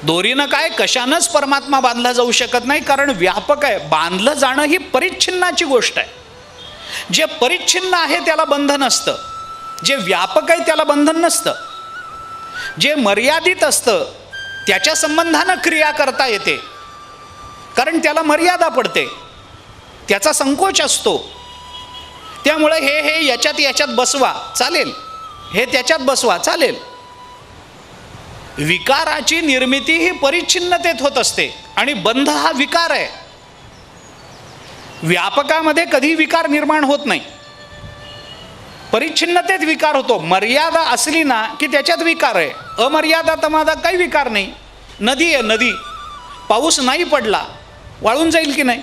दोरीनं काय कशानंच परमात्मा बांधला जाऊ शकत नाही, कारण व्यापक आहे. बांधलं जाणं ही परिच्छिन्नाची गोष्ट आहे. जे परिच्छिन्न आहे त्याला बंधन असतं, जे व्यापक आहे त्याला बंधन नसतं. जे मर्यादित असतं त्याच्या संबंधानं क्रिया करता येते, कारण त्याला मर्यादा पडते, त्याचा संकोच असतो. त्यामुळे हे याच्यात बसवा चालेल, हे त्याच्यात बसवा चालेल. विकाराची निर्मिती ही परिच्छिन्नतेत होत असते आणि बंध हा विकार आहे. व्यापकामध्ये कधी विकार निर्माण होत नाही, परिच्छिन्नतेत विकार होतो. मर्यादा असली ना की त्याच्यात विकार आहे. अमर्यादा तमादा काही विकार नाही. नदी आहे, नदी, पाऊस नाही पडला वाळून जाईल की नाही?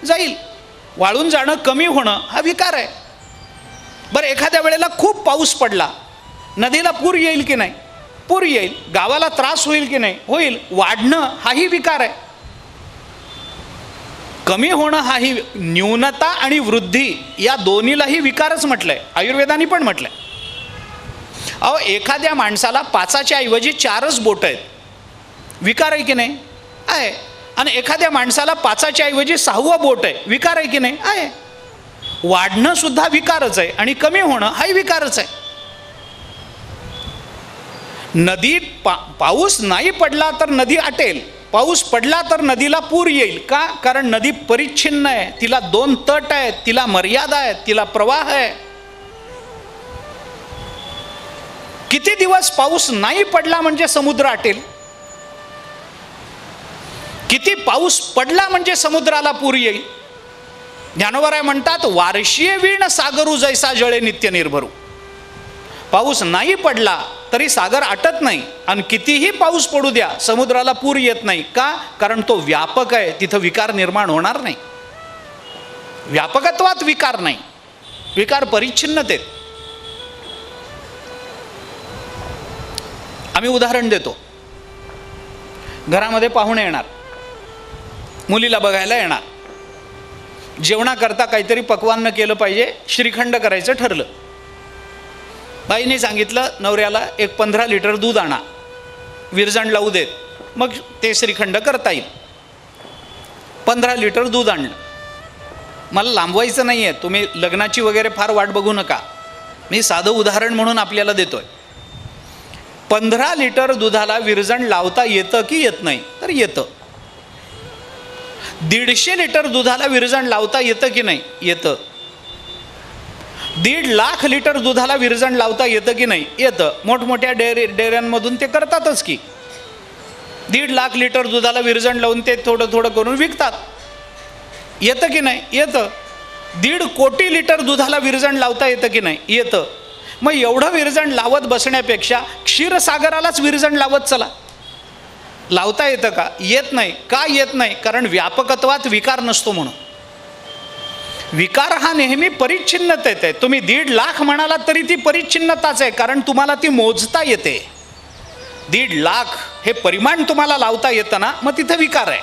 जाईल. वाळून जाणं, कमी होणं हा विकार आहे. बरं, एखाद्या वेळेला खूप पाऊस पडला, नदीला पूर येईल की नाही? पूर येईल. गावाला त्रास होईल की नाही? होईल. वाढणं हाही विकार आहे. कमी होणं हाही, न्यूनता आणि वृद्धी या दोन्हीलाही विकारच म्हटलंय, आयुर्वेदाने पण म्हटलंय. अहो, एखाद्या माणसाला 5च्या ऐवजी 4च बोट आहेत, विकार आहे की नाही? आहे. आणि एखाद्या माणसाला 5च्या ऐवजी 6वं बोट आहे, विकार आहे की नाही? आहे. वाढणं सुद्धा विकारच आहे आणि कमी होणं हाही विकारच आहे. नदीत पाऊस नाही पडला तर नदी आटेल, पाऊस पडला तर नदीला पूर येईल. का? कारण नदी परिच्छिन्न आहे, तिला 2 तट आहेत, तिला मर्यादा आहेत, तिला प्रवाह आहे. किती दिवस पाऊस नाही पडला म्हणजे समुद्र आटेल? किती पाऊस पडला म्हणजे समुद्राला पूर येईल? ज्ञानोबराय म्हणतात, वार्षीय वीण सागरू जैसा जळे नित्य निर्भरू. पाऊस नाही पडला तरी सागर आटत नाही, आणि कितीही पाऊस पडू द्या समुद्राला पूर येत नाही. का? कारण तो व्यापक आहे, तिथं विकार निर्माण होणार नाही. व्यापकत्वात विकार नाही, विकार परिच्छिन्नतेत. आम्ही उदाहरण देतो. घरामध्ये पाहुणे येणार, मुलीला बघायला येणार. जेवणाकरता काहीतरी पक्वान्न केलं पाहिजे. श्रीखंड करायचं ठरलं. बाईने सांगितलं नवऱ्याला, एक 15 लिटर दूध आणा, विरजण लावू देत, मग ते श्रीखंड करता येईल. 15 लिटर दूध आणलं. मला लांबवायचं नाही आहे, तुम्ही लग्नाची वगैरे फार वाट बघू नका, मी साधं उदाहरण म्हणून आपल्याला देतोय. 15 लिटर दुधाला विरजण लावता येतं की येत नाही? तर येतं. 150 लिटर दुधाला विरजण लावता येतं की नाही? येतं. 1.5 लाख लिटर दुधाला विरजण लावता येतं की नाही? येतं. मोठमोठ्या डेऱ्यांमधून ते करतातच की. 1.5 लाख लिटर दुधाला विरजण लावून ते थोडं थोडं करून विकतात. येतं की नाही? येतं. 1.5 कोटी लिटर दुधाला विरजण लावता येतं की नाही? येतं. मग एवढं विरजण लावत बसण्यापेक्षा क्षीरसागरालाच विरजण लावत चला. लावता येतं का? येत नाही. का येत नाही? कारण व्यापकत्वात विकार नसतो म्हणून. विकार हा नेहमी परिच्छिन्नतेत आहे. तुम्ही 1.5 लाख म्हणाला तरी ती परिच्छिन्नताच आहे, कारण तुम्हाला ती मोजता येते. 1.5 लाख हे परिमाण तुम्हाला लावता येतं ना, मग तिथं विकार आहे.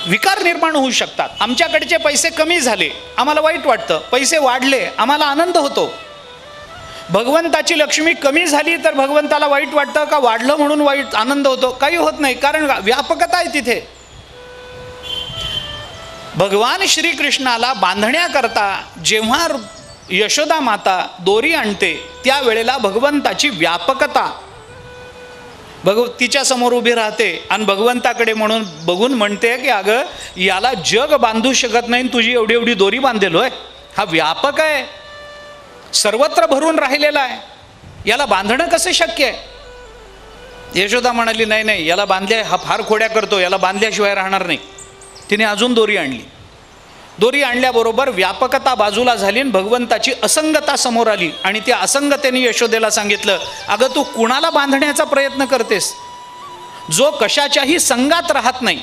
विकार निर्माण होऊ शकतात. आमच्याकडचे पैसे कमी झाले, आम्हाला वाईट वाटतं. पैसे वाढले, आम्हाला आनंद होतो. भगवंताची लक्ष्मी कमी झाली तर भगवंताला वाईट वाटतं का? वाढलं म्हणून वाईट आनंद होतो? काही होत नाही, कारण व्यापकता आहे तिथे. भगवान श्रीकृष्णाला बांधण्याकरता जेव्हा यशोदा माता दोरी आणते, त्यावेळेला भगवंताची व्यापकता तिच्या समोर उभी राहते आणि भगवंताकडे म्हणून बघून म्हणते की अगं, याला जग बांधू शकत नाही, तुझी एवढी एवढी दोरी बांधेल होय. हा व्यापक आहे, सर्वत्र भरून राहिलेला आहे, याला बांधणं कसं शक्य आहे? यशोदा म्हणाली, नाही नाही, याला बांधल्या, हा फार खोड्या करतो, याला बांधल्याशिवाय राहणार नाही. तिने अजून दोरी आणली. दोरी आणल्याबरोबर व्यापकता बाजूला झाली आणि भगवंताची असंगता समोर आली. आणि त्या असंगतेने यशोदेला सांगितलं, अगं तू कुणाला बांधण्याचा प्रयत्न करतेस? जो कशाच्याही संगात राहत नाही.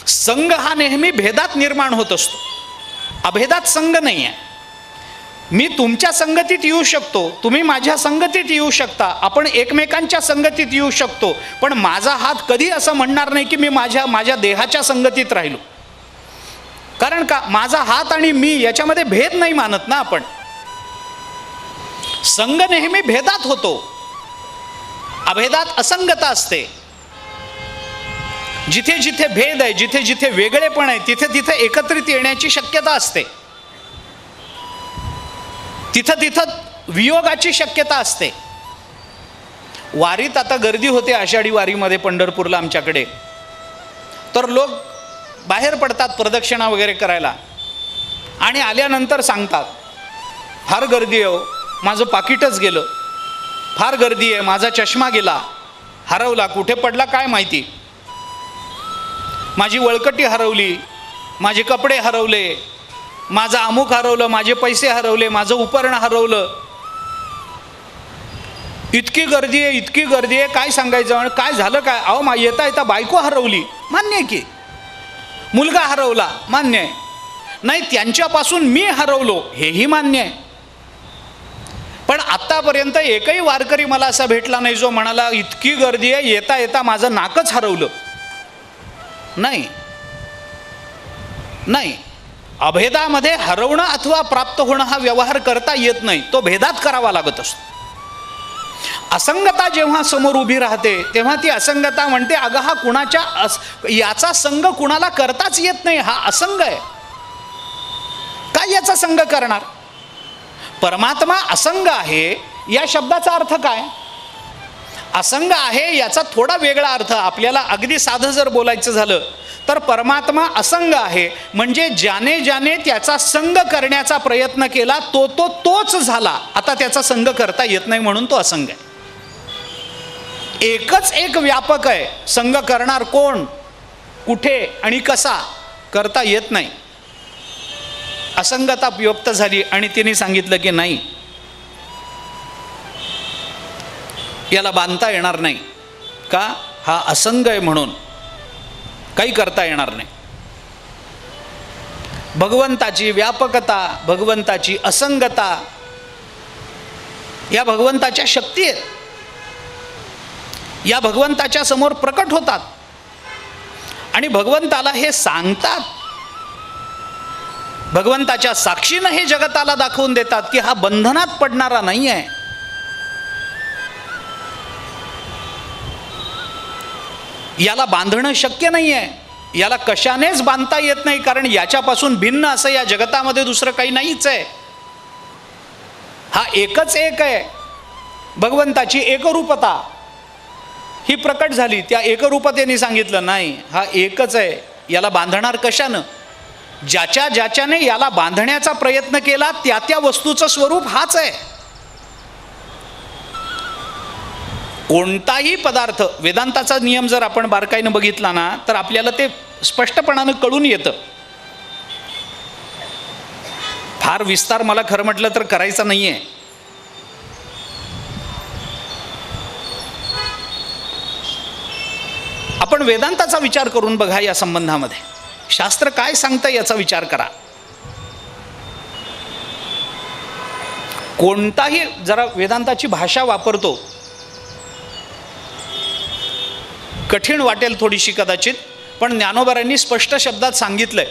संग हा नेहमी भेदात निर्माण होत असतो, अभेदात संग नाही आहे. मी तुमच्या संगतीत येऊ शकतो, तुम्ही माझ्या संगतीत येऊ शकता, आपण एकमेकांच्या संगतीत येऊ शकतो, पण माझा हात कधी असं म्हणणार नाही की मी माझ्या देहाच्या संगतीत राहिलो. कारण का? माझा हात आणि मी याच्यामध्ये भेद नाही मानत ना आपण. संग नेहमी भेदात होतो, अभेदात असंगता असते. जिथे जिथे भेद आहे, जिथे जिथे वेगळेपण आहे, तिथे तिथे एकत्रित येण्याची शक्यता असते. तिथं तिथं वियोगाची शक्यता असते. वारीत आता गर्दी होते आषाढी वारीमध्ये पंढरपूरला आमच्याकडे, तर लोक बाहेर पडतात प्रदक्षिणा वगैरे करायला आणि आल्यानंतर सांगतात, फार गर्दी आहे, माझं पाकिटच गेलं, फार गर्दी आहे, माझा चष्मा गेला, हरवला, कुठे पडला काय माहिती, माझी वळकटी हरवली, माझे कपडे हरवले, माझं अमुक हरवलं, माझे पैसे हरवले, माझं उपकरण हरवलं, इतकी गर्दी आहे, इतकी गर्दी आहे, काय सांगायचं, काय झालं काय, अहो येता येता बायको हरवली, मान्य आहे की, मुलगा हरवला, मान्य आहे, नाही त्यांच्यापासून मी हरवलो हेही मान्य आहे. पण आत्तापर्यंत एकही वारकरी मला असा भेटला नाही जो म्हणाला इतकी गर्दी आहे, येता येता माझं नाकच हरवलं. नाही नाही, अभेदामध्ये हरवणं अथवा प्राप्त होणं हा व्यवहार करता येत नाही, तो भेदात करावा लागत असतो. असंगता जेव्हा समोर उभी राहते तेव्हा ती असंगता म्हणते, अगं हा कुणाच्या याचा संग कुणाला करताच येत नाही, हा असंग आहे, काय याचा संग करणार. परमात्मा असंग आहे या शब्दाचा अर्थ काय, असंग आहे याचा थोडा वेगळा अर्थ आपल्याला अगदी साधं जर बोलायचं झालं तर परमात्मा असंग आहे म्हणजे ज्याने ज्याने त्याचा संग करण्याचा प्रयत्न केला तोच झाला, आता त्याचा संग करता येत नाही म्हणून तो असंग आहे. एकच एक व्यापक आहे, संग करणार कोण, कुठे आणि कसा करता येत नाही. असंगता व्यक्त झाली आणि तिने सांगितलं की नाही, याला बांधता येणार नाही, का, हा असंग आहे म्हणून काही करता येणार नाही. भगवंताची व्यापकता, भगवंताची असंगता, या भगवंताच्या शक्ती आहेत, या भगवंताच्या समोर प्रकट होतात आणि भगवंताला हे सांगतात, भगवंताच्या साक्षीनं हे जगताला दाखवून देतात की हा बंधनात पडणारा नाही आहे. याला बांधणं शक्य नाही आहे, याला कशानेच बांधता येत नाही, कारण याच्यापासून भिन्न असं या जगतामध्ये दुसरं काही नाहीच आहे. हा एकच एक आहे. भगवंताची एकरूपता ही प्रकट झाली, त्या एकरूपतेने सांगितलं नाही, हा एकच आहे, याला बांधणार कशानं, ज्याच्याने याला बांधण्याचा प्रयत्न केला त्या वस्तूचं स्वरूप हाच आहे. कोणताही पदार्थ, वेदांताचा नियम जर आपण बारकाईनं बघितला ना तर आपल्याला ते स्पष्टपणानं कळून येतं. फार विस्तार मला खरं म्हटलं तर करायचा नाहीये. आपण वेदांताचा विचार करून बघा, या संबंधामध्ये शास्त्र काय सांगतं याचा विचार करा. कोणताही, जरा वेदांताची भाषा वापरतो, कठीण वाटेल थोडीशी कदाचित, पण ज्ञानोबारांनी स्पष्ट शब्दात सांगितलंय,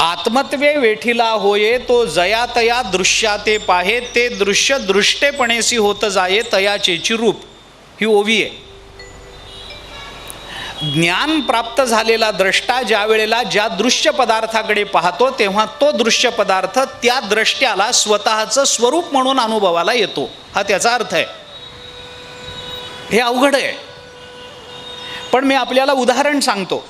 आत्मत्वे वेठीला होये तो जया तया दृश्याते पाहे, ते दृश्य दृष्टेपणेसी होत जाये तयाचेची रूप. ही ओवी आहे. ज्ञान प्राप्त झालेला द्रष्टा ज्या वेळेला ज्या दृश्य पदार्थाकडे पाहतो तेव्हा तो दृश्य पदार्थ त्या द्रष्ट्याला स्वतःचं स्वरूप म्हणून अनुभवाला येतो, हा त्याचा अर्थ आहे. हे अवघड आहे, पण मी आपल्याला उदाहरण सांगतो.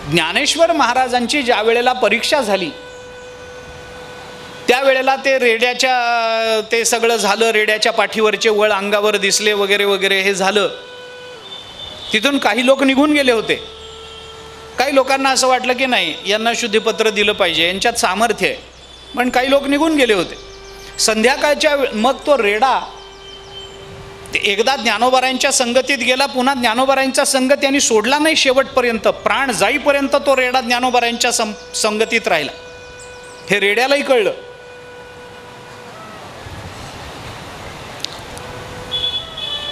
ज्ञानेश्वर महाराजांची ज्या वेळेला परीक्षा झाली त्यावेळेला ते रेड्याच्या, ते सगळं झालं, रेड्याच्या पाठीवरचे वळ अंगावर दिसले वगैरे वगैरे, हे झालं. तिथून काही लोक निघून गेले होते. काही लोकांना असं वाटलं की नाही, यांना शुद्धीपत्र दिलं पाहिजे, यांच्यात सामर्थ्य आहे, पण काही लोक निघून गेले होते. संध्याकाळच्या मग तो रेडा एकदा ज्ञानोबारांच्या संगतीत गेला, पुन्हा ज्ञानोबारांचा संग त्यांनी सोडला नाही शेवटपर्यंत, प्राण जाईपर्यंत तो रेडा ज्ञानोबारांच्या संगतीत राहिला. हे रेड्यालाही कळलं.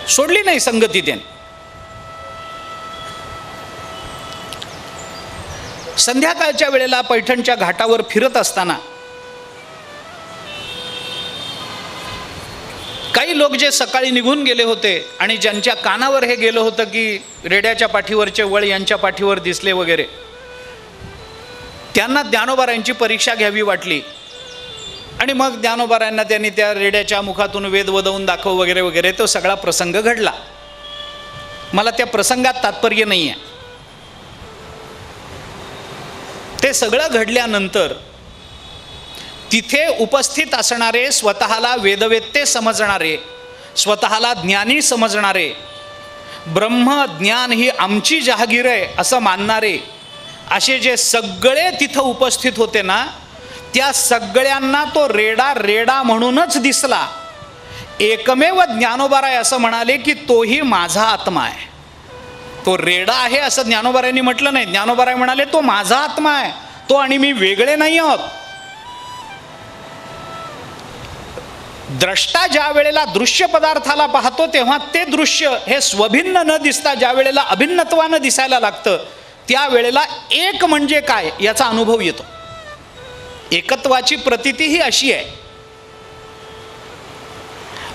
सोडली नाही संगती त्याने. संध्याकाळच्या वेळेला पैठणच्या घाटावर फिरत असताना काही लोक जे सकाळी निघून गेले होते आणि ज्यांच्या कानावर हे गेलं होतं की रेड्याच्या पाठीवरचे वळ यांच्या पाठीवर दिसले वगैरे, त्यांना ज्ञानोबारायांची परीक्षा घ्यावी वाटली. आणि मग ज्ञानोबारायांना त्यांनी त्या रेड्याच्या मुखातून वेद वदवून दाखव वगैरे वगैरे तो सगळा प्रसंग घडला. मला त्या प्रसंगात तात्पर्य नाही आहे. ते सगळं घडल्यानंतर तिथे उपस्थित असणारे, स्वतःला वेदवेत्ते समजणारे, स्वतःला ज्ञानी समजणारे, ब्रह्मज्ञान ही आमची जहागीर आहे असं मानणारे असे जे सगळे तिथं उपस्थित होते ना, त्या सगळ्यांना तो रेडा रेडा म्हणूनच दिसला. एकमेव ज्ञानोबाराय असं म्हणाले की तोही माझा आत्मा आहे. तो रेडा आहे असं ज्ञानोबारायांनी म्हटलं नाही. ज्ञानोबाराय म्हणाले तो माझा आत्मा आहे, तो आणि मी वेगळे नाही आहोत. द्रष्टा ज्या वेळेला दृश्य पदार्थाला पाहतो तेव्हा ते दृश्य हे स्वभिन्न न दिसता ज्या वेळेला अभिन्नत्वानं दिसायला लागतं, त्यावेळेला एक म्हणजे काय याचा अनुभव येतो. एकत्वाची प्रतीती ही अशी आहे.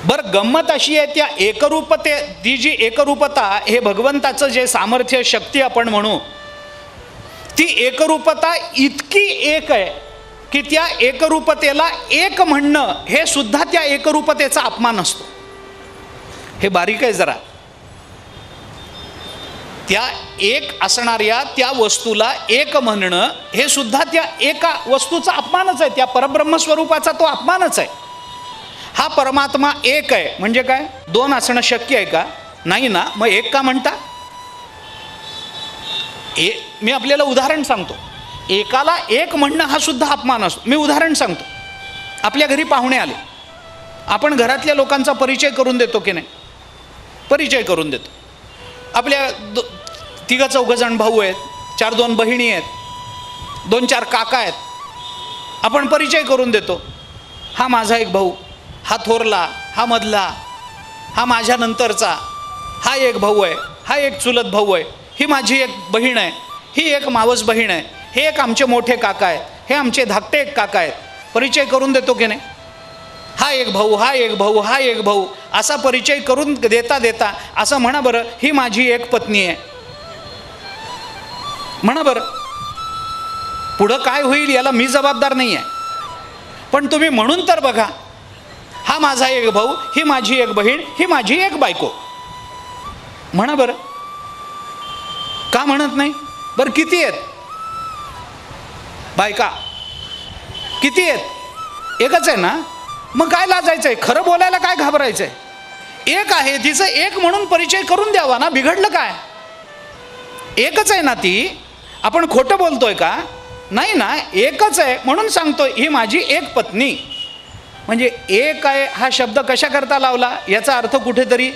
बरं, गंमत अशी आहे, त्या एकरूपते, ती जी एकरूपता हे भगवंताचं जे सामर्थ्य, शक्ती आपण म्हणू, ती एकरूपता इतकी एक आहे की त्या एकरूपतेला एक म्हणणं हे सुद्धा त्या एकरूपतेचा अपमान असतो. हे बारीक आहे जरा. त्या एक असणाऱ्या त्या वस्तूला एक म्हणणं हे सुद्धा त्या एका वस्तूचा अपमानच आहे. त्या परब्रह्मस्वरूपाचा तो अपमानच आहे. हा परमात्मा एक आहे म्हणजे काय, दोन असणं शक्य आहे का? नाही ना. मग एक का म्हणता? मी आपल्याला उदाहरण सांगतो. एकाला एक म्हणणं हा सुद्धा अपमान असतो. मी उदाहरण सांगतो. आपल्या घरी पाहुणे आले, आपण घरातल्या लोकांचा परिचय करून देतो की नाही? परिचय करून देतो. आपल्या तिघं चौघं जण भाऊ आहेत, 4-2 बहिणी आहेत, 2-4 काका आहेत. आपण परिचय करून देतो. हा माझा एक भाऊ, हा थोरला, हा मधला, हा माझ्या नंतरचा, हा एक भाऊ आहे, हा एक चुलत भाऊ आहे, ही माझी एक बहीण आहे, ही एक मावस बहीण आहे, हे एक आमचे मोठे काका आहेत, हे आमचे धाकटे एक काका आहेत. परिचय करून देतो की नाही? हा एक भाऊ, हा एक भाऊ, हा एक भाऊ, असा परिचय करून देता देता असं म्हणा बरं, ही माझी एक पत्नी आहे. म्हणा बरं, पुढं काय होईल याला मी जबाबदार नाही आहे. पण तुम्ही म्हणून तर बघा, हा माझा एक भाऊ, ही माझी एक बहीण, ही माझी एक बायको. म्हणा बरं, का म्हणत नाही? बरं, किती आहेत बायका? किती आहेत? एकच आहे ना. मग काय लाजायचं आहे? खरं बोलायला काय घाबरायचं आहे? एक आहे, तिचं एक म्हणून परिचय करून द्यावा ना. बिघडलं काय? एकच आहे ना ती. आपण खोटं बोलतोय का? नाही ना, एकच आहे म्हणून सांगतोय ही माझी एक पत्नी. म्हणजे एक आहे हा शब्द कशा करता लावला याचा अर्थ कुठेतरी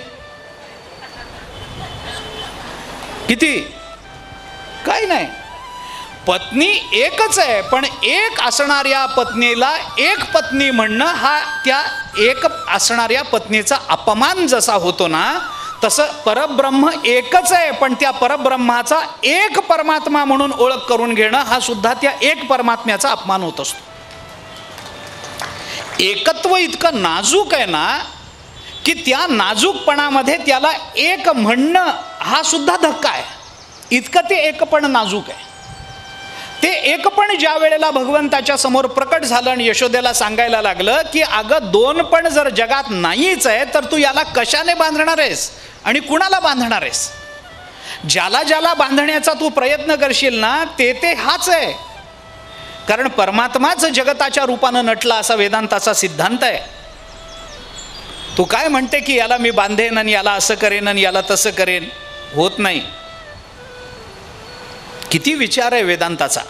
किती? काय नाही. पत्नी एकच आहे, पण एक असणाऱ्या पत्नीला एक पत्नी म्हणणं हा त्या एक असणाऱ्या पत्नीचा अपमान जसा होतो ना, तसं परब्रह्म एकच आहे, पण त्या परब्रह्माचा एक परमात्मा म्हणून ओळख करून घेणं हा सुद्धा त्या एक परमात्म्याचा अपमान होत असतो. एकत्व इतकं नाजूक आहे ना की त्या नाजूकपणामध्ये त्याला एक म्हणणं हा सुद्धा धक्का आहे. इतकं ते एकपण नाजूक आहे. ते एकपण ज्या वेळेला भगवंताच्या समोर प्रकट झालं आणि यशोदेला सांगायला लागलं की अगं, दोन पण जर जगात नाहीच आहे तर तू याला कशाने बांधणार आहेस आणि कुणाला बांधणार आहेस? ज्याला ज्याला बांधण्याचा तू प्रयत्न करशील ना, ते हाच आहे. कारण परमात्माच जगताच्या रूपानं नटला असा वेदांताचा सिद्धांत आहे. तू काय म्हणते की याला मी बांधेन आणि याला असं करेन आणि याला तसं करेन, होत नाही. किती विचार आहे वेदांताचा.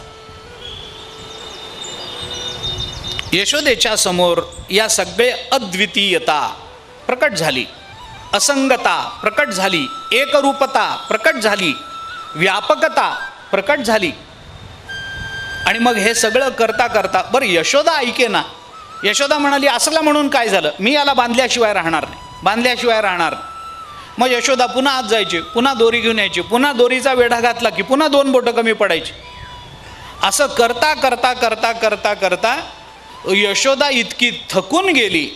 यशोदेच्या समोर या सगळे अद्वितीयता प्रकट झाली, असंगता प्रकट झाली, एकरूपता प्रकट झाली, व्यापकता प्रकट झाली. आणि मग हे सगळं करता करता बरं यशोदा ऐके ना. यशोदा म्हणाली असलं म्हणून काय झालं, मी याला बांधल्याशिवाय राहणार नाही, बांधल्याशिवाय राहणार नाही. मग यशोदा पुन्हा आत जायची, पुन्हा दोरी घेऊन यायची, पुन्हा दोरीचा वेढा घातला की पुन्हा 2 बोटं कमी पडायची. असं करता करता करता करता करता यशोदा इतकी थकून गेली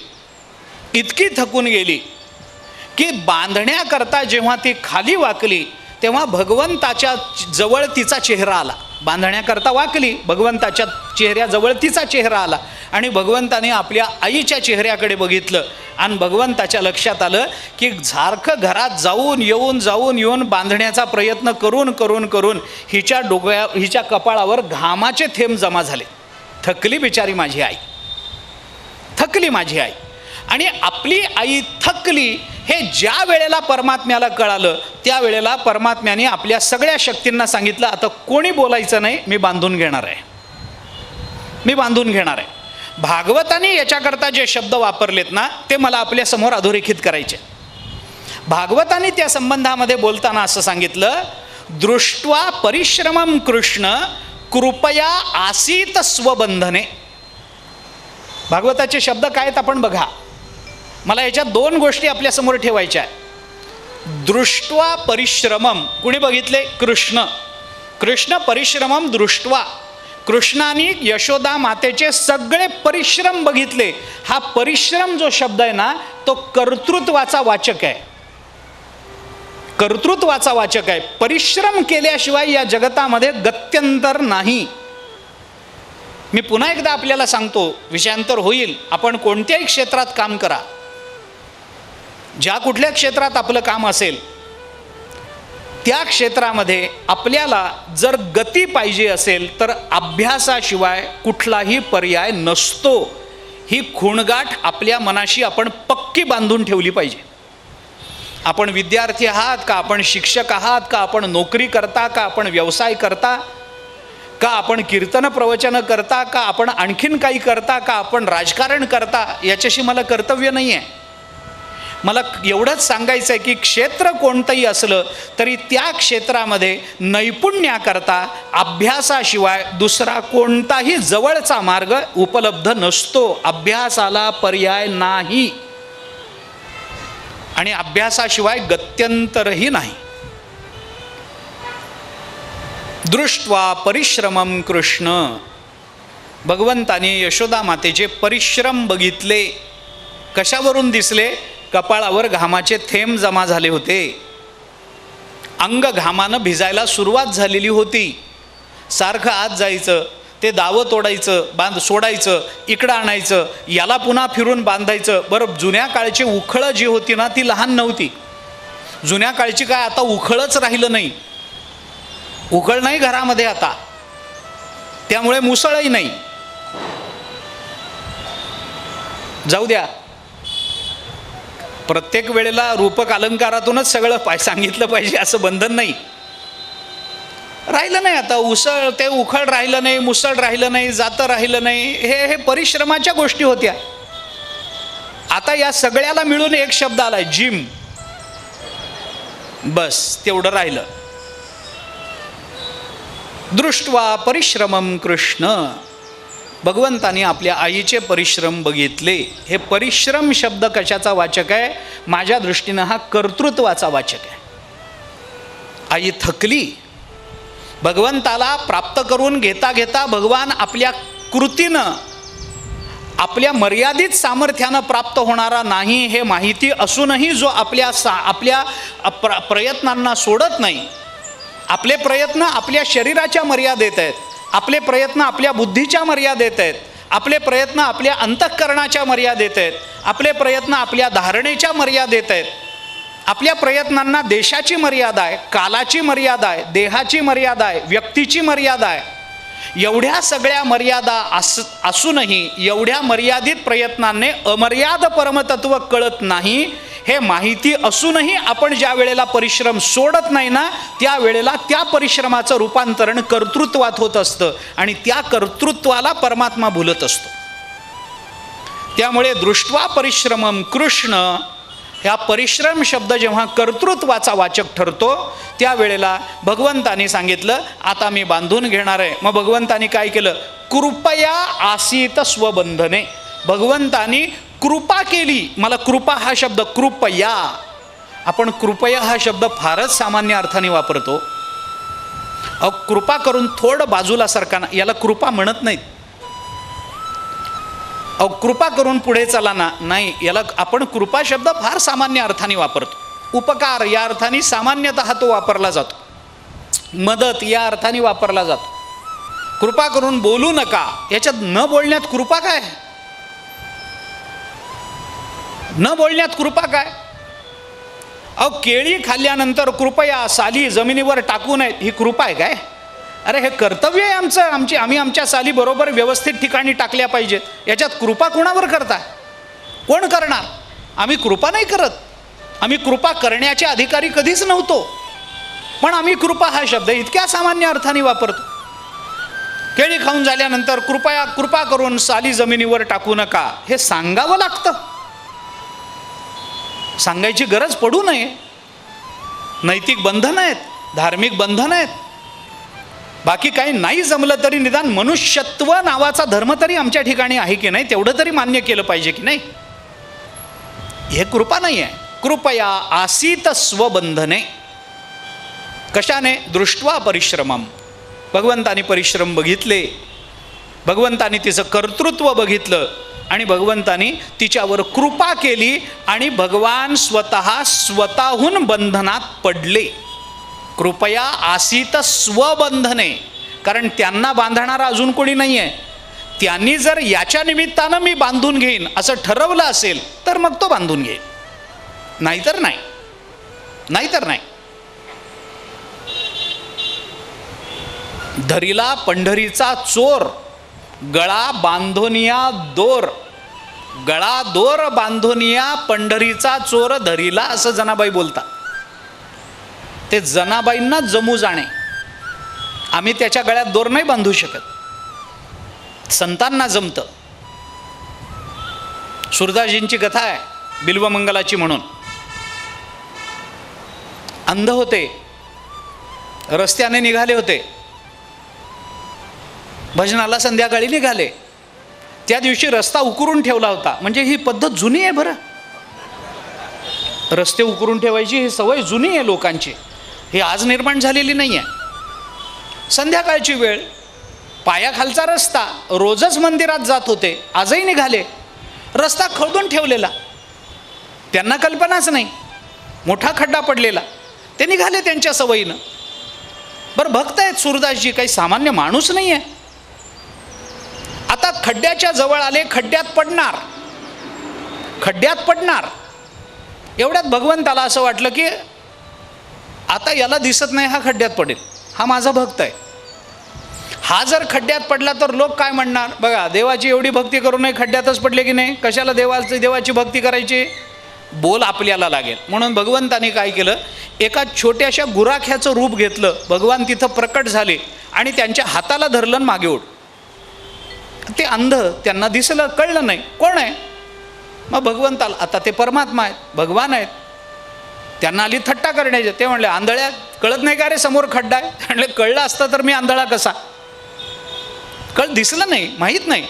इतकी थकून गेली की बांधण्याकरता जेव्हा ती खाली वाकली तेव्हा भगवंताच्या जवळ तिचा चेहरा आला. बांधण्याकरता वाकली, भगवंताच्या चेहऱ्याजवळ तिचा चेहरा आला आणि भगवंताने आपल्या आईच्या चेहऱ्याकडे बघितलं आणि भगवंताच्या लक्षात आलं की सारखं घरात जाऊन येऊन बांधण्याचा प्रयत्न करून हिच्या कपाळावर घामाचे थेंब जमा झाले. थकली बिचारी माझी आई, थकली माझी आई. आणि आपली आई थकली हे ज्या वेळेला परमात्म्याला कळालं त्यावेळेला परमात्म्याने आपल्या सगळ्या शक्तींना सांगितलं, आता कोणी बोलायचं नाही, मी बांधून घेणार आहे, मी बांधून घेणार आहे. भागवताने याच्याकरता जे शब्द वापरलेत ना ते मला आपल्यासमोर अधोरेखित करायचे. भागवताने त्या संबंधामध्ये बोलताना असं सांगितलं, दृष्ट्वा परिश्रमम कृष्ण कृपया आसीत स्वबंधने. भागवताचे शब्द काय आहेत आपण बघा. मला याच्या दोन गोष्टी आपल्यासमोर ठेवायच्या आहेत. दृष्ट्वा परिश्रमम कुणी बघितले? कृष्ण. कृष्ण परिश्रमम दृष्ट्वा, कृष्णाने यशोदा मातेचे सगळे परिश्रम बघितले. हा परिश्रम जो शब्द आहे ना तो कर्तृत्वाचा वाचक आहे, कर्तृत्वाचा वाचक आहे. परिश्रम केल्याशिवाय या जगतामध्ये गत्यंतर नाही. मी पुन्हा एकदा आपल्याला सांगतो, विषयांतर होईल, आपण कोणत्याही क्षेत्रात काम करा, ज्या कुठल्या क्षेत्रात आपलं काम असेल त्या क्षेत्रामध्ये आपल्याला जर गती पाहिजे असेल तर अभ्यासाशिवाय कुठलाही पर्याय नसतो. ही खूणगाठ आपल्या मनाशी आपण पक्की बांधून ठेवली पाहिजे. आपण विद्यार्थी आहात का, आपण शिक्षक आहात का, आपण नोकरी करता का, आपण व्यवसाय करता का, आपण कीर्तन प्रवचन करता का, आपण आणखीन काही करता का, आपण राजकारण करता, याच्याशी मला कर्तव्य नाही आहे. मला एवढंच सांगायचं आहे की क्षेत्र कोणतंही असलं तरी त्या क्षेत्रामध्ये नैपुण्याकरता अभ्यासाशिवाय दुसरा कोणताही जवळचा मार्ग उपलब्ध नसतो. अभ्यासाला पर्याय नाही आणि अभ्यासाशिवाय गत्यंतरही नाही. दृष्ट्वा परिश्रमम कृष्ण, भगवंताने यशोदा मातेचे परिश्रम बघितले. कशावरून दिसले? कपाळावर घामाचे थेंब जमा झाले होते, अंग घामानं भिजायला सुरुवात झालेली होती. सारखं आत जायचं, ते दावं तोडायचं, बांध सोडायचं, इकडं आणायचं, याला पुन्हा फिरून बांधायचं. बरं, जुन्या काळची उखळं जी होती ना ती लहान नव्हती. जुन्या काळची काय आता उखळच राहिलं नाही, उखळ नाही घरामध्ये आता, त्यामुळे मुसळही नाही. जाऊ द्या, प्रत्येक वेळेला रूपक अलंकारातूनच सगळं सांगितलं पाहिजे असं बंधन नाही. राहिलं नाही आता उसळ, ते उखळ राहिलं नाही, मुसळ राहिलं नाही, जातं राहिलं नाही. हे परिश्रमाच्या गोष्टी होत्या. आता या सगळ्याला मिळून एक शब्द आलाय, जिम. बस तेवढं राहिलं. दृष्ट्वा परिश्रमम कृष्ण, भगवंताने आपल्या आईचे परिश्रम बघितले. हे परिश्रम शब्द कशाचा वाचक आहे? माझ्या दृष्टीनं हा कर्तृत्वाचा वाचक आहे. आई थकली. भगवंताला प्राप्त करून घेता घेता भगवान आपल्या कृतीनं, आपल्या मर्यादित सामर्थ्यानं प्राप्त होणारा नाही हे माहिती असूनही जो आपल्या प्रयत्नांना सोडत नाही. आपले प्रयत्न आपल्या शरीराच्या मर्यादेत आहेत, आपले प्रयत्न आपल्या बुद्धीच्या मर्यादेत आहेत, आपले प्रयत्न आपल्या अंतःकरणाच्या मर्यादेत आहेत, आपले प्रयत्न आपल्या धारणेच्या मर्यादेत आहेत. आपल्या प्रयत्नांना देशाची मर्यादा आहे, कालाची मर्यादा आहे, देहाची मर्यादा आहे, व्यक्तीची मर्यादा आहे. एवढ्या सगळ्या मर्यादा असूनही एवढ्या मर्यादित प्रयत्नांनी अमर्याद परमतत्व कळत नाही हे माहिती असूनही आपण ज्या वेळेला परिश्रम सोडत नाही ना त्यावेळेला त्या परिश्रमाचं रूपांतरण कर्तृत्वात होत असतं आणि त्या कर्तृत्वाला परमात्मा भुलत असतो. त्यामुळे दृष्ट्वा परिश्रमम कृष्ण, ह्या परिश्रम शब्द जेव्हा कर्तृत्वाचा वाचक ठरतो त्यावेळेला भगवंतानी सांगितलं आता मी बांधून घेणार आहे. मग भगवंतानी काय केलं? कृपया आसीत स्वबंधने. भगवंतानी कृपा केली. मला कृपा हा शब्द, कृपया, आपण कृपया हा शब्द फारच सामान्य अर्थाने वापरतो. कृपा करून थोडं बाजूला सरकाना, याला कृपा म्हणत नाहीत. अहो कृपा करून पुढे चला ना, नाही, याला आपण कृपा शब्द फार सामान्य अर्थाने वापरतो. उपकार या अर्थाने सामान्यतः तो वापरला जातो. मदत या अर्थाने वापरला जातो. कृपा करून बोलू नका, याच्यात न बोलण्यात कृपा काय? न बोलण्यात कृपा काय? अहो केळी खाल्ल्यानंतर कृपया साली जमिनीवर टाकू नयेत, ही कृपा आहे काय? अरे हे कर्तव्य आहे आमचं, आम्ही आमच्या साली बरोबर व्यवस्थित ठिकाणी टाकल्या पाहिजेत. याच्यात कृपा कोणावर करता? कोण करणार? आम्ही कृपा नाही करत. आम्ही कृपा करण्याचे अधिकारी कधीच नव्हतो, पण आम्ही कृपा हा शब्द इतक्या सामान्य अर्थाने वापरतो. केळी खाऊन झाल्यानंतर कृपा करून साली जमिनीवर टाकू नका, हे सांगावं लागतं. सांगायची गरज पडू नये. नैतिक बंधन आहेत, धार्मिक बंधन आहेत. बाकी काही नाही जमलं तरी निदान मनुष्यत्व नावाचा धर्म तरी आमच्या ठिकाणी आहे की नाही, तेवढं तरी मान्य केलं पाहिजे की नाही? हे कृपा नाही आहे. कृपया आसीत स्वबंधने. कशाने? दृष्ट्वा परिश्रमम. भगवंतानी परिश्रम बघितले, भगवंतानी तिचं कर्तृत्व बघितलं आणि भगवंतानी तिच्यावर कृपा केली आणि भगवान स्वतःहून बंधनात पडले. कृपया आसीत स्वबंधने. कारण त्यांना बांधणारा अजून कोणी नाही आहे. त्यांनी जर याच्या निमित्तानं मी बांधून घेईन असं ठरवलं असेल तर मग तो बांधून घेईल, नाहीतर नाही, नाहीतर नाही. धरिला पंढरीचा चोर, गळा बांधोनिया दोर. गळा दोर बांधोनिया पंढरीचा चोर धरिला, असं जनाबाई बोलतात. ते जनाबाईंना जमू जाणे. आम्ही त्याच्या गळ्यात दोर नाही बांधू शकत. संतांना जमतं. सुरदासजींची कथा आहे बिल्वमंगलाची म्हणून. अंध होते, रस्त्याने निघाले होते, भजनाला संध्याकाळी निघाले. त्या दिवशी रस्ता उकरून ठेवला होता. म्हणजे ही पद्धत जुनी आहे बरं. रस्ते उकरून ठेवायची ही सवय जुनी आहे लोकांची, ही आज निर्माण झालेली नाही आहे. संध्याकाळची वेळ, पायाखालचा रस्ता, रोजच मंदिरात जात होते, आजही निघाले. रस्ता खोदून ठेवलेला, त्यांना कल्पनाच नाही, मोठा खड्डा पडलेला. ते निघाले त्यांच्या सवयीनं. बरं भक्त आहेत सुरदासजी, काही सामान्य माणूस नाही आहे. आता खड्ड्याच्या जवळ आले, खड्ड्यात पडणार, खड्ड्यात पडणार. एवढ्यात भगवंताला असं वाटलं की आता याला दिसत नाही, हा खड्ड्यात पडेल, हा माझा भक्त आहे. हा जर खड्ड्यात पडला तर लोक काय म्हणणार? बघा, देवाची एवढी भक्ती करू नये, खड्ड्यातच पडले की नाही, कशाला देवाची भक्ती करायची? बोल आपल्याला लागेल. म्हणून भगवंताने काय केलं, एका छोट्याशा गुराख्याचं रूप घेतलं. भगवान तिथं प्रकट झाले आणि त्यांच्या हाताला धरलं, मागे ओढ. ते अंध, त्यांना दिसलं, कळलं नाही कोण आहे. मग भगवंताला, आता ते परमात्मा आहेत, भगवान आहेत, त्यांना आली थट्टा करण्याचे. ते म्हणले, आंधळ्या कळत नाही का रे समोर खड्डा आहे? म्हणले, कळलं असतं तर मी आंधळा कसा? दिसलं नाही, माहीत नाही,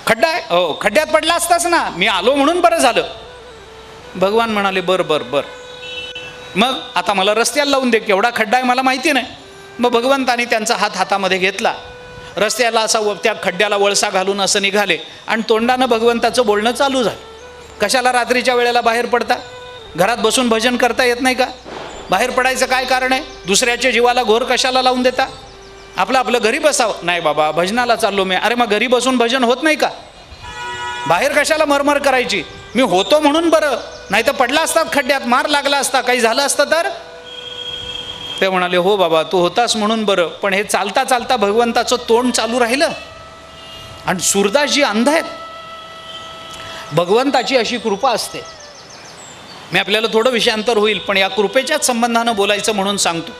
खड्डा आहे. हो, खड्ड्यात पडला असताच ना, मी आलो म्हणून बरं झालं. भगवान म्हणाले, बरं बरं बरं, मग आता मला रस्त्याला लावून दे, केवढा खड्डा आहे मला माहिती नाही. मग भगवंतानी त्यांचा हात हातामध्ये घेतला, रस्त्याला असा त्या खड्ड्याला वळसा घालून असं निघाले आणि तोंडानं भगवंताचं बोलणं चालू झालं. कशाला रात्रीच्या वेळेला बाहेर पडता? घरात बसून भजन करता येत नाही का? बाहेर पडायचं काय कारण आहे? दुसऱ्याच्या जीवाला घोर कशाला लावून देता? आपलं घरी बसावं. नाही बाबा, भजनाला चाललो मी. अरे मग घरी बसून भजन होत नाही का? बाहेर कशाला मरमर करायची? मी होतो म्हणून बरं, नाही तर पडला असतात खड्ड्यात, मार लागला असता, काही झालं असतं तर? ते म्हणाले, हो बाबा, तू होतास म्हणून बरं. पण हे चालता चालता भगवंताचं तोंड चालू राहिलं. आणि सुरदासजी अंध आहेत. भगवंताची अशी कृपा असते. मी आपल्याला थोडं विषयांतर होईल, पण या कृपेच्याच संबंधानं बोलायचं म्हणून सांगतो.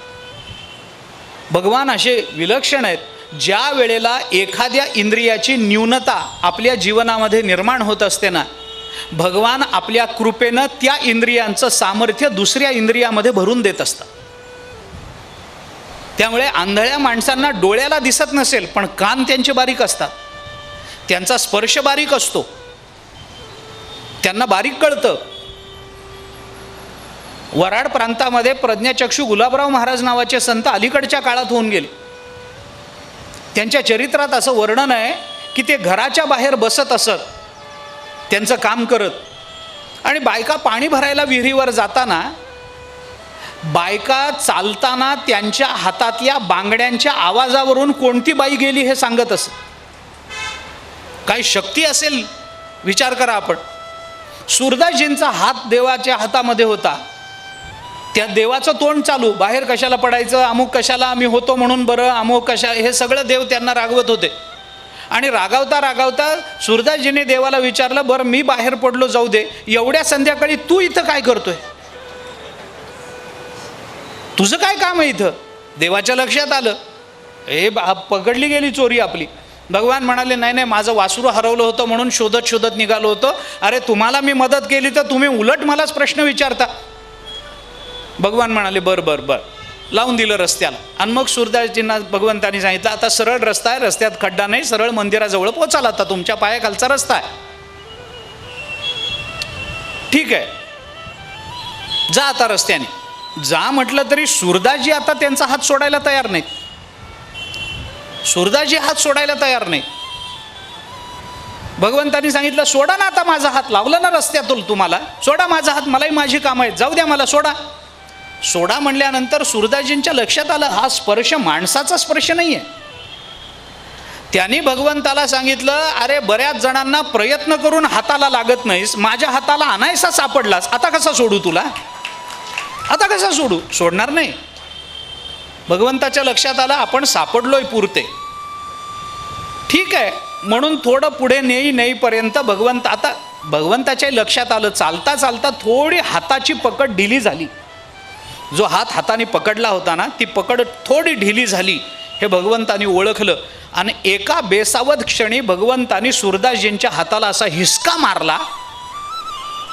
भगवान असे विलक्षण आहेत, ज्या वेळेला एखाद्या इंद्रियाची न्यूनता आपल्या जीवनामध्ये निर्माण होत असते ना, भगवान आपल्या कृपेनं त्या इंद्रियांचं सामर्थ्य दुसऱ्या इंद्रियामध्ये भरून देत असतात. त्यामुळे आंधळ्या माणसांना डोळ्याला दिसत नसेल, पण कान त्यांचे बारीक असतात, त्यांचा स्पर्श बारीक असतो, त्यांना बारीक कळतं. वराड प्रांतामध्ये प्रज्ञाचक्षू गुलाबराव महाराज नावाचे संत अलीकडच्या काळात होऊन गेले. त्यांच्या चरित्रात असं वर्णन आहे की ते घराच्या बाहेर बसत असत त्यांचं काम करत, आणि बायका पाणी भरायला विहिरीवर जाताना बायका चालताना त्यांच्या हातातल्या बांगड्यांच्या आवाजावरून कोणती बाई गेली हे सांगत असत. काय शक्ती असेल विचार करा आपण. सूरदासजींचा हात देवाच्या हातामध्ये होता, त्या देवाचं तोंड चालू, बाहेर कशाला पडायचं, अमुक कशाला आम्ही होतो म्हणून बरं, अमुक कशा, हे सगळं देव त्यांना रागवत होते. आणि रागावता रागावता सूरदासजीने देवाला विचारलं, बरं मी बाहेर पडलो जाऊ दे, एवढ्या संध्याकाळी तू इथं काय करतोय, तुझं काय काम आहे इथं. देवाच्या लक्षात आलं, हे पकडली गेली चोरी आपली. भगवान म्हणाले, नाही नाही, माझं वासरू हरवलं होतं म्हणून शोधत शोधत निघालो होतो. अरे तुम्हाला मी मदत केली तर तुम्ही उलट मलाच प्रश्न विचारता. भगवान म्हणाले, बरं बरं बरं, लावून दिलं रस्त्याला. आणि मग सूरदासजींना भगवंतांनी सांगितलं, आता सरळ रस्ता आहे, रस्त्यात खड्डा नाही, सरळ मंदिराजवळ पोचाल, आता तुमच्या पायाखालचा रस्ता आहे, ठीक आहे, जा आता रस्त्याने. जा म्हटलं तरी सूरदासजी आता त्यांचा हात सोडायला तयार नाहीत. सूरदासजी हात सोडायला तयार नाही. भगवंतांनी सांगितलं, सोडा ना आता माझा हात, लावला ना रस्त्यातून तुम्हाला, सोडा माझा हात, मलाही माझी कामं आहेत, जाऊ द्या मला, सोडा. सोडा म्हणल्यानंतर सूरदासजींच्या लक्षात आलं, हा स्पर्श माणसाचा स्पर्श नाही आहे. त्यांनी भगवंताला सांगितलं, अरे बऱ्याच जणांना प्रयत्न करून हाताला लागत नाहीस, माझ्या हाताला आणायसा सापडलास, आता कसा सोडू तुला, आता कसा सोडू. सोडणार नाही. भगवंताच्या लक्षात आलं, आपण सापडलोय पुरते, ठीक आहे, म्हणून थोडं पुढे नेईपर्यंत आता भगवंताच्या लक्षात आलं, चालता चालता थोडी हाताची पकड ढिली झाली. जो हात हाताने पकडला होता ना, ती पकड थोडी ढिली झाली हे भगवंतानी ओळखलं. आणि एका बेसावध क्षणी भगवंतानी सूरदासजींच्या हाताला असा हिसका मारला.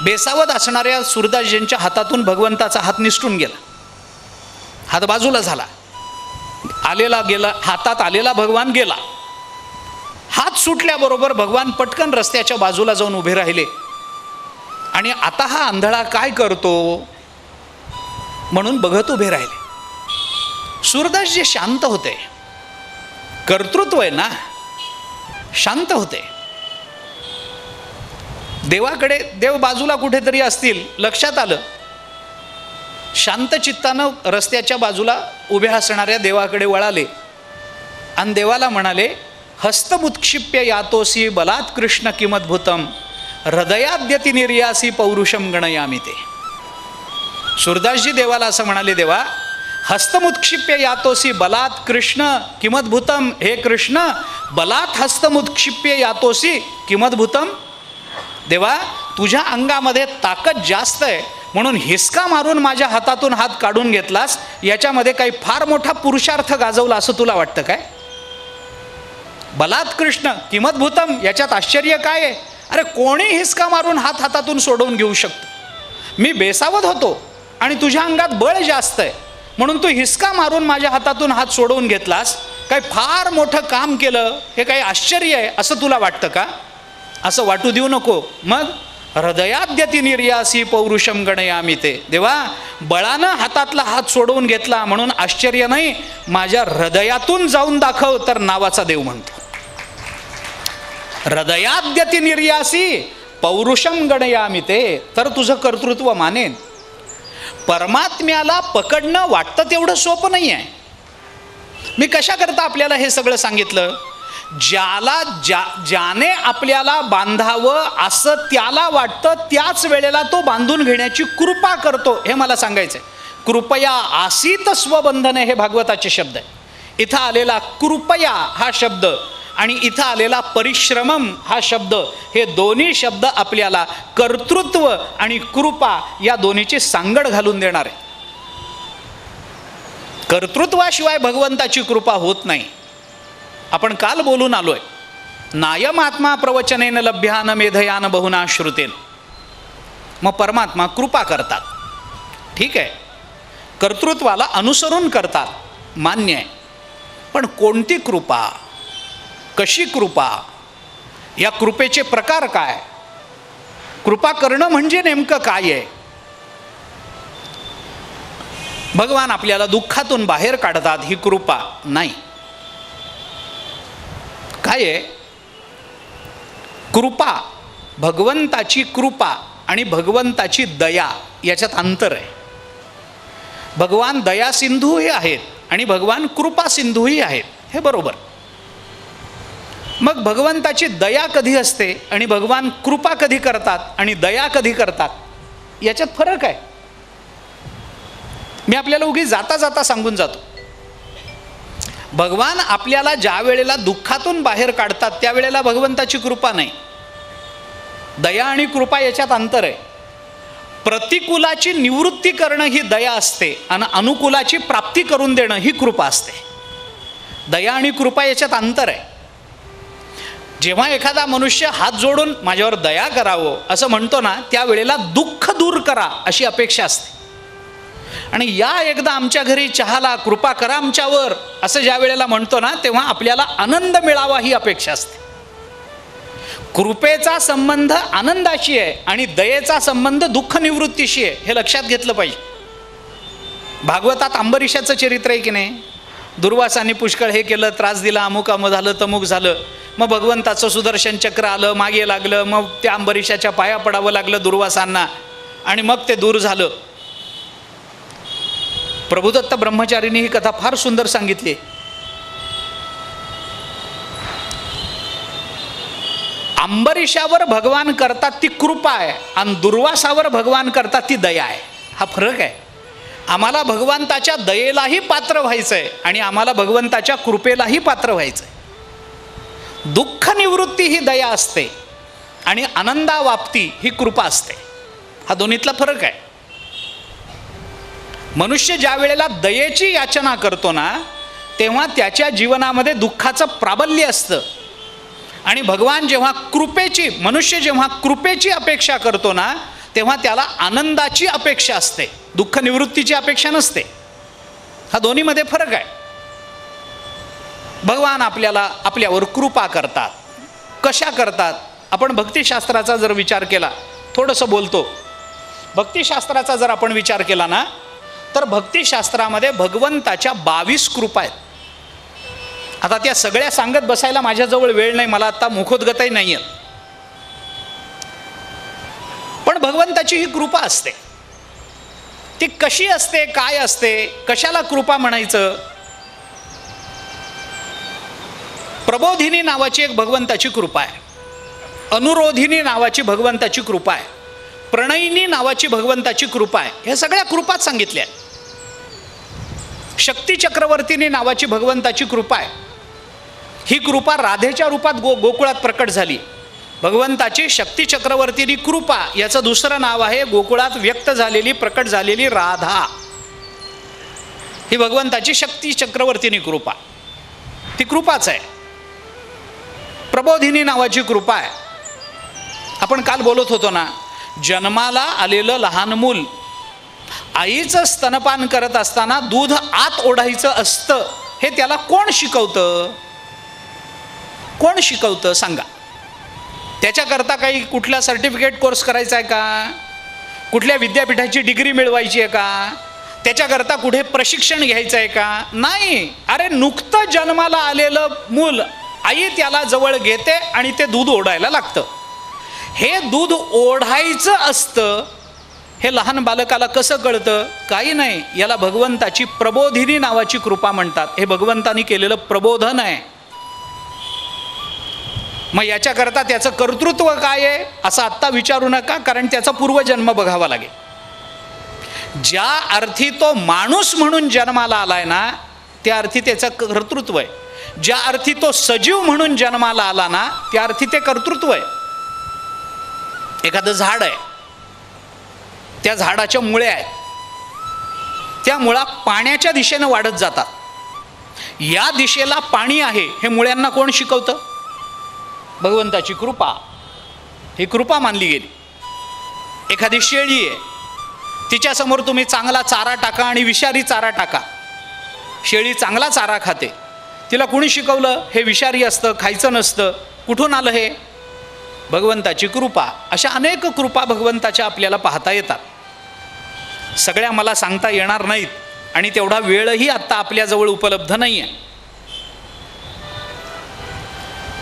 बेसावध असणाऱ्या सूरदासजींच्या हातातून भगवंताचा हात निसटून गेला, हात बाजूला झाला, आलेला गेला, हातात आलेला भगवान गेला. हात सुटल्याबरोबर भगवान पटकन रस्त्याच्या बाजूला जाऊन उभे राहिले. आणि आता हा आंधळा काय करतो म्हणून बघत उभे राहिले. सूरदासजी शांत होते, कर्तृत्व आहे ना, शांत होते. देवाकडे, देव बाजूला कुठेतरी असतील, लक्षात आलं. शांत चित्तानं रस्त्याच्या बाजूला उभ्या असणाऱ्या देवाकडे वळाले आणि देवाला म्हणाले, हस्तमुत्क्षिप्य यातोसी बलात् कृष्ण किमद्भुतम हृदयाद्यति निर्यासी पौरुषम गणयामी ते. सूरदासजी देवाला असं म्हणाले, देवा हस्तमुत्क्षिप्य यातोसी बलात् कृष्ण किमद्भुतम, हे कृष्ण बलात् हस्तमुत्क्षिप्य यातोसी किमद्भुतम. देवा तुझ्या अंगामध्ये ताकद जास्त आहे म्हणून हिसका मारून माझ्या हातातून हात काढून घेतलास, याच्यामध्ये काही फार मोठा पुरुषार्थ गाजवला असं तुला वाटतं काय. बलात् कृष्ण किमद्भुतम, याच्यात आश्चर्य काय आहे. अरे कोणी हिसका मारून हात हातातून सोडवून घेऊ शकतो. मी बेसावध होतो आणि तुझ्या अंगात बळ जास्त आहे म्हणून तू हिसका मारून माझ्या हातातून हात सोडवून घेतलास, काही फार मोठं काम केलं, हे काही आश्चर्य आहे असं तुला वाटतं का. असं वाटू देऊ नको. मग हृदयाद्यति निर्यासी पौरुषम गणयामी ते. देवा बळानं हातातला हात सोडवून घेतला म्हणून आश्चर्य नाही, माझ्या हृदयातून जाऊन दाखव तर नावाचा देव म्हणतो. हृदयाद्यति निर्यासी पौरुषम गणयामी ते, तर तुझं कर्तृत्व मानेन. परमात्म्याला पकडणं वाटतं तेवढं सोपं नाही आहे. मी कशा करता आपल्याला हे सगळं सांगितलं. ज्याने आपल्याला बांधावं असं त्याला वाटतं, त्याच वेळेला तो बांधून घेण्याची कृपा करतो, हे मला सांगायचं आहे. कृपया आसीत स्वबंधने हे भागवताचे शब्द आहे. इथं आलेला कृपया हा शब्द आणि इथं आलेला परिश्रमम हा शब्द, हे दोन्ही शब्द आपल्याला कर्तृत्व आणि कृपा या दोन्हीची सांगड घालून देणार आहे. कर्तृत्वाशिवाय भगवंताची कृपा होत नाही. आपण काल बोलून आलोय, नायम आत्मा प्रवचनेन लभ्यान मेधयान बहुना श्रुतेन. मग परमात्मा कृपा करतात, ठीक आहे, कर्तृत्वाला अनुसरून करतात, मान्य आहे. पण कोणती कृपा, कशी कृपा, या कृपेचे प्रकार काय, कृपा करणं म्हणजे नेमकं काय आहे. भगवान आपल्याला दुःखातून बाहेर काढतात, ही कृपा नाही. काय आहे, कृपा, भगवंताची कृपा आणि भगवंताची दया याच्यात अंतर आहे. भगवान दया सिंधूही आहेत आणि भगवान कृपा सिंधूही आहेत, हे बरोबर. मग भगवंताची दया कधी असते आणि भगवान कृपा कधी करतात आणि दया कधी करतात, याच्यात फरक आहे. मी आपल्याला उगी जाता जाता सांगून जातो. भगवान आपल्याला ज्या वेळेला दुःखातून बाहेर काढतात त्यावेळेला भगवंताची कृपा नाही. दया आणि कृपा याच्यात अंतर आहे. प्रतिकूलाची निवृत्ती करणं ही दया असते आणि अनुकूलाची प्राप्ती करून देणं ही कृपा असते. दया आणि कृपा याच्यात अंतर आहे. जेव्हा एखादा मनुष्य हात जोडून माझ्यावर दया करावं असं म्हणतो ना, त्यावेळेला दुःख दूर करा अशी अपेक्षा असते. आणि या एकदा आमच्या घरी चहाला, कृपा करा आमच्यावर असं ज्या वेळेला म्हणतो ना, तेव्हा आपल्याला आनंद मिळावा ही अपेक्षा असते. कृपेचा संबंध आनंदाशी आहे आणि दयेचा संबंध दुःख निवृत्तीशी आहे, हे लक्षात घेतलं पाहिजे. भागवतात अंबरीषाचं चरित्र आहे की नाही. दुर्वासाने पुष्कळ हे केलं, त्रास दिला, अमुक अमुक झालं, तमुक झालं. मग भगवंताचं सुदर्शन चक्र आलं, मागे लागलं. मग त्या अंबरीषाच्या पाया पडावं लागलं दुर्वासांना आणि मग ते दूर झालं. प्रभुदत्त ब्रह्मचारींनी ही कथा फार सुंदर सांगितली. अंबरीषावर भगवान करतात ती कृपा आहे आणि दुर्वासावर भगवान करतात ती दया आहे. हा फरक आहे. आम्हाला भगवंताच्या दयेलाही पात्र व्हायचं आहे आणि आम्हाला भगवंताच्या कृपेलाही पात्र व्हायचं आहे. दुःख निवृत्ती ही दया असते आणि आनंदावाप्ती ही कृपा असते. हा दोन्हीतला फरक आहे. मनुष्य ज्या वेळेला दयेची याचना करतो ना, तेव्हा त्याच्या जीवनामध्ये दुःखाचं प्राबल्य असतं. आणि भगवान जेव्हा मनुष्य जेव्हा कृपेची अपेक्षा करतो ना, तेव्हा त्याला आनंदाची अपेक्षा असते, दुःख निवृत्तीची अपेक्षा नसते. हा दोन्हीमध्ये फरक आहे. भगवान आपल्यावर कृपा करतात. कशा करतात? आपण भक्तिशास्त्राचा जर विचार केला, थोडंसं बोलतो, भक्तिशास्त्राचा जर आपण विचार केला ना, तर भक्तिशास्त्रामध्ये भगवंताच्या 22 कृपा आहेत. आता त्या सगळ्या सांगत बसायला माझ्याजवळ वेळ नाही, मला आता मुखोद्गतही नाही आहे. पण भगवंताची ही कृपा असते. ती कशी असते, काय असते, कशाला कृपा म्हणायचं? प्रबोधिनी नावाची एक भगवंताची कृपा आहे. अनुरोधिनी नावाची भगवंताची कृपा आहे. प्रणयिनी नावाची भगवंताची कृपा आहे. ह्या सगळ्या कृपाच सांगितल्या. शक्ती चक्रवर्तीनी नावाची भगवंताची कृपा आहे. ही कृपा राधेच्या रूपात गोकुळात प्रकट झाली. भगवंताची शक्ती चक्रवर्तीनी कृपा याचं दुसरं नाव आहे गोकुळात व्यक्त झालेली, प्रकट झालेली राधा. ही भगवंताची शक्ती चक्रवर्तीनी कृपा, ती कृपाच आहे. प्रबोधिनी नावाची कृपा आहे. आपण काल बोलत होतो ना, जन्माला आलेलं लहान मूल आईचं स्तनपान करत असताना दूध आत ओढायचं असतं, हे त्याला कोण शिकवतं? कोण शिकवतं सांगा? त्याच्याकरता काही कुठला सर्टिफिकेट कोर्स करायचा आहे का? कुठल्या विद्यापीठाची डिग्री मिळवायची आहे का? त्याच्याकरता कुठे प्रशिक्षण घ्यायचं आहे का? नाही. अरे नुकतं जन्माला आलेलं मूल, आई त्याला जवळ घेते आणि ते दूध ओढायला लागतं. हे दूध ओढायचं असतं हे लहान बालकाला कसं कळतं? काही नाही. याला भगवंताची प्रबोधिनी नावाची कृपा म्हणतात. हे भगवंतानी केलेलं प्रबोधन आहे. मग याच्याकरता त्याचं कर्तृत्व काय आहे असं आत्ता विचारू नका, कारण त्याचा पूर्वजन्म बघावा लागेल. ज्या अर्थी तो माणूस म्हणून जन्माला आलाय ना, त्या अर्थी त्याचं कर्तृत्व आहे. ज्या अर्थी तो सजीव म्हणून जन्माला आला ना, त्या अर्थी ते कर्तृत्व आहे. एखादं झाड आहे, त्या झाडाच्या मुळ्या आहेत, त्या मुळा पाण्याच्या दिशेनं वाढत जातात. या दिशेला पाणी आहे हे मुळ्यांना कोण शिकवतं? भगवंताची कृपा. ही कृपा मानली गेली. एखादी शेळी आहे, तिच्यासमोर तुम्ही चांगला चारा टाका आणि विषारी चारा टाका, शेळी चांगला चारा खाते. तिला कोणी शिकवलं हे विषारी असतं, खायचं नसतं? कुठून आलं हे? भगवंताची कृपा. अशा अनेक कृपा भगवंताच्या आपल्याला पाहता येतात. सगळ्या मला सांगता येणार नाहीत आणि तेवढा वेळही आत्ता आपल्याजवळ उपलब्ध नाही आहे.